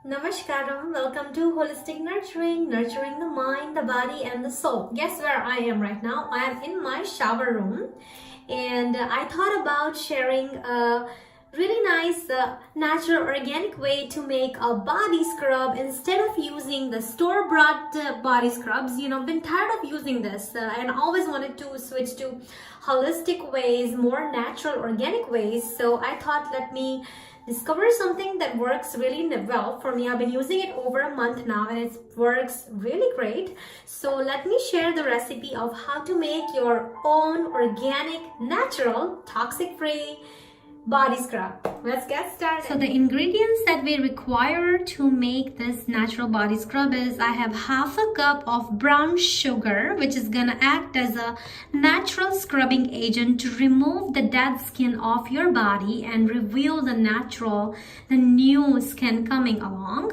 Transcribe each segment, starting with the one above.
Namaskaram, welcome to Holistic Nurturing, nurturing the mind, the body and the soul. Guess where I am right now? I am in my shower room and I thought about sharing a really nice natural organic way to make a body scrub instead of using the store-bought body scrubs. Been tired of using this and always wanted to switch to holistic ways, more natural organic ways. So I thought let me discover something that works really well for me. I've been using it over a month now and it works really great. So let me share the recipe of how to make your own organic, natural, toxic-free body scrub. Let's get started. So the ingredients that we require to make this natural body scrub is I have half a cup of brown sugar, which is gonna act as a natural scrubbing agent to remove the dead skin off your body and reveal the new skin coming along.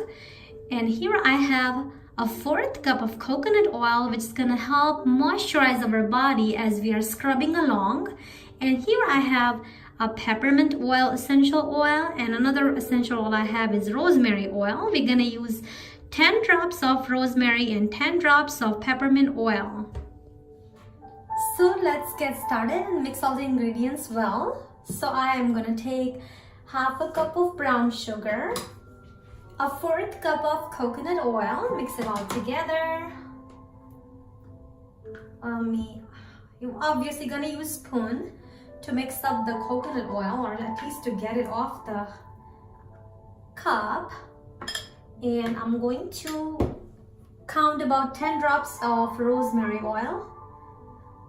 And here I have a 1/4 cup of coconut oil, which is gonna help moisturize our body as we are scrubbing along. And here I have a peppermint oil, essential oil, and another essential oil I have is rosemary oil. We're gonna use 10 drops of rosemary and 10 drops of peppermint oil. So let's get started and mix all the ingredients well. So I am gonna take half a cup of brown sugar, a 1/4 cup of coconut oil, mix it all together. You're obviously gonna use spoon to mix up the coconut oil, or at least to get it off the cup. And I'm going to count about 10 drops of rosemary oil.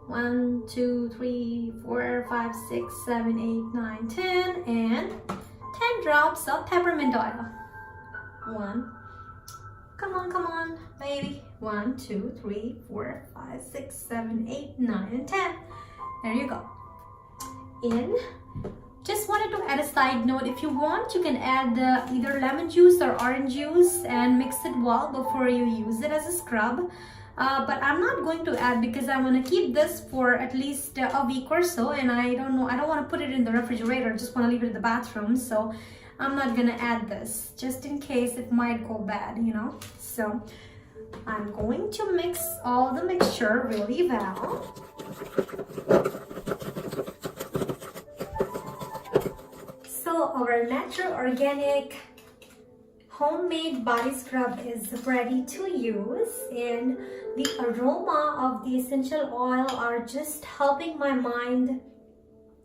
1, 2, 3, 4, 5, 6, 7, 8, 9, 10, and 10 drops of peppermint oil. 1, come on, baby. 1, 2, 3, 4, 5, 6, 7, 8, 9, and 10. There you go. Just wanted to add a side note, if you want you can add either lemon juice or orange juice and mix it well before you use it as a scrub, but I'm not going to add because I want to keep this for at least a week or so, and I don't want to put it in the refrigerator, just want to leave it in the bathroom, so I'm not gonna add this just in case it might go bad, so I'm going to mix all the mixture really well. Our natural, organic, homemade body scrub is ready to use, and the aroma of the essential oil are just helping my mind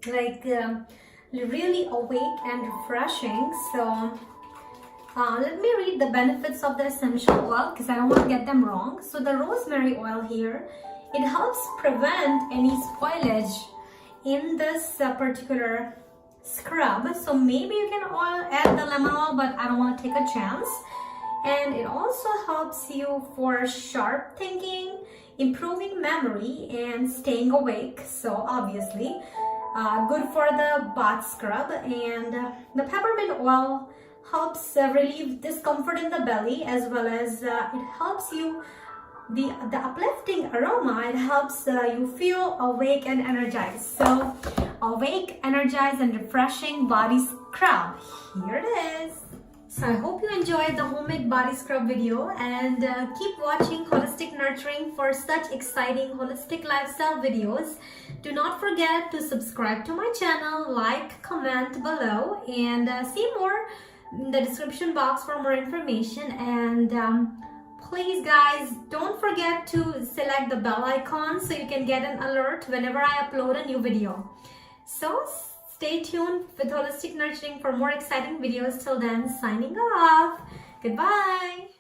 really awake and refreshing. So let me read the benefits of the essential oil because I don't want to get them wrong. So the rosemary oil here, it helps prevent any spoilage in this particular scrub. So maybe you can add the lemon oil, but I don't want to take a chance. And it also helps you for sharp thinking, improving memory, and staying awake. So obviously good for the bath scrub. And the peppermint oil helps relieve discomfort in the belly, as well as it helps you the uplifting aroma. It helps you feel awake and energized. So awake, energized, and refreshing body scrub. Here it is. So I hope you enjoyed the homemade body scrub video, and keep watching Holistic Nurturing for such exciting holistic lifestyle videos. Do not forget to subscribe to my channel, like, comment below, and see more in the description box for more information. And please guys, don't forget to select the bell icon so you can get an alert whenever I upload a new video. So stay tuned with Holistic Nurturing for more exciting videos. Till then, signing off. Goodbye.